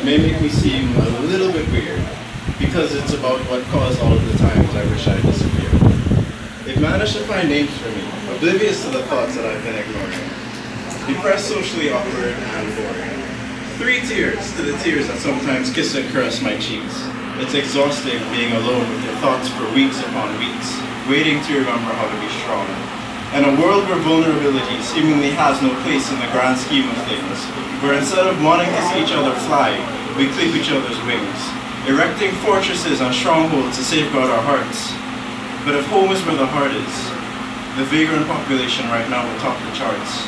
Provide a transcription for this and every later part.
may make me seem a little bit weird, because it's about what caused all of the times I wish I disappeared. They've managed to find names for me, oblivious to the thoughts that I've been ignoring. Depressed, socially awkward, and boring. 3 tears to the tears that sometimes kiss and caress my cheeks. It's exhausting being alone with your thoughts for weeks upon weeks, waiting to remember how to be strong. In a world where vulnerability seemingly has no place in the grand scheme of things, where instead of wanting to see each other fly, we clip each other's wings, erecting fortresses and strongholds to safeguard our hearts. But if home is where the heart is, the vagrant population right now will top the charts.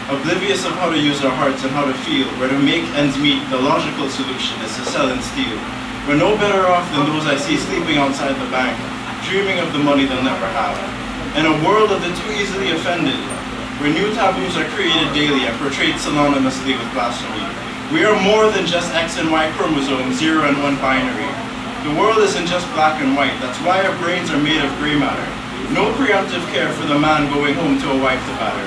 Oblivious of how to use our hearts and how to feel, where to make ends meet, the logical solution is to sell and steal. We're no better off than those I see sleeping outside the bank, dreaming of the money they'll never have. In a world of the too easily offended, where new taboos are created daily and portrayed synonymously with blasphemy, we are more than just X and Y chromosomes, 0 and 1 binary. The world isn't just black and white, that's why our brains are made of gray matter. No preemptive care for the man going home to a wife to batter.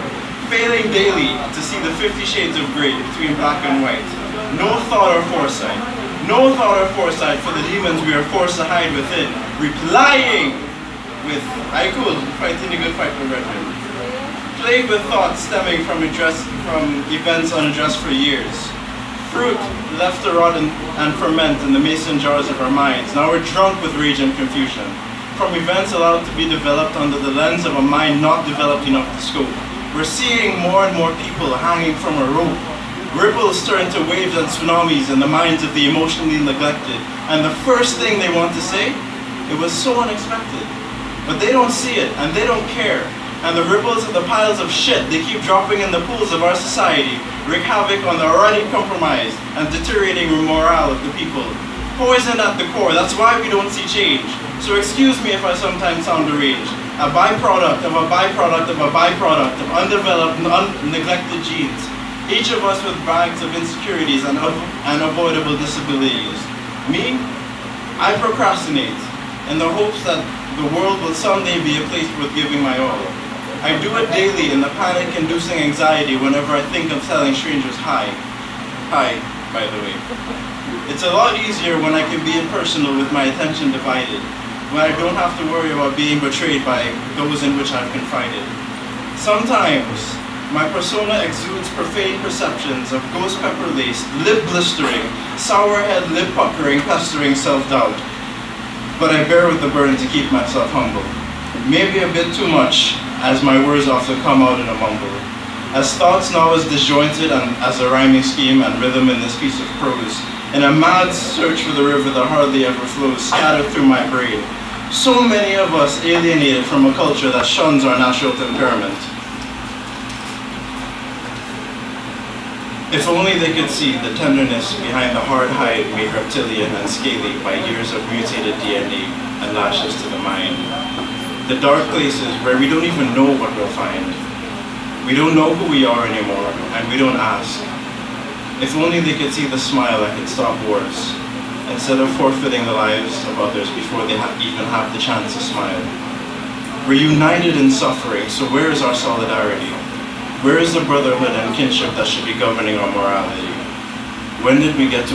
Failing daily to see the 50 shades of gray between black and white. No thought or foresight. No thought or foresight for the demons we are forced to hide within. Replying with, I could, fighting a good fight with brethren. Plagued with thoughts stemming from events unaddressed for years. Fruit left to rot and ferment in the mason jars of our minds. Now we're drunk with rage and confusion. From events allowed to be developed under the lens of a mind not developed enough to scope. We're seeing more and more people hanging from a rope. Ripples turn to waves and tsunamis in the minds of the emotionally neglected. And the first thing they want to say, it was so unexpected. But they don't see it, and they don't care. And the ripples of the piles of shit they keep dropping in the pools of our society wreak havoc on the already compromised and deteriorating morale of the people. Poison at the core, that's why we don't see change. So excuse me if I sometimes sound deranged. A byproduct of a byproduct of a byproduct of undeveloped, neglected genes. Each of us with bags of insecurities and unavoidable disabilities. Me? I procrastinate in the hopes that the world will someday be a place worth giving my all. I do it daily in the panic-inducing anxiety whenever I think of telling strangers hi. Hi, by the way. It's a lot easier when I can be impersonal with my attention divided, when I don't have to worry about being betrayed by those in which I've confided. Sometimes, my persona exudes profane perceptions of ghost pepper-laced, lip-blistering, sour-head, lip-puckering, pestering self-doubt. But I bear with the burden to keep myself humble. Maybe a bit too much, as my words often come out in a mumble. As thoughts now as disjointed and as a rhyming scheme and rhythm in this piece of prose, in a mad search for the river that hardly ever flows, scattered through my brain. So many of us alienated from a culture that shuns our natural temperament. If only they could see the tenderness behind the hard hide made reptilian and scaly by years of mutated DNA and lashes to the mind. The dark places where we don't even know what we'll find. We don't know who we are anymore, and we don't ask. If only they could see the smile that could stop wars, instead of forfeiting the lives of others before they even have the chance to smile. We're united in suffering, so where is our solidarity? Where is the brotherhood and kinship that should be governing our morality? When did we get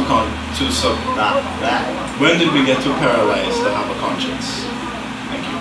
when did we get too paralyzed to have a conscience? Thank you.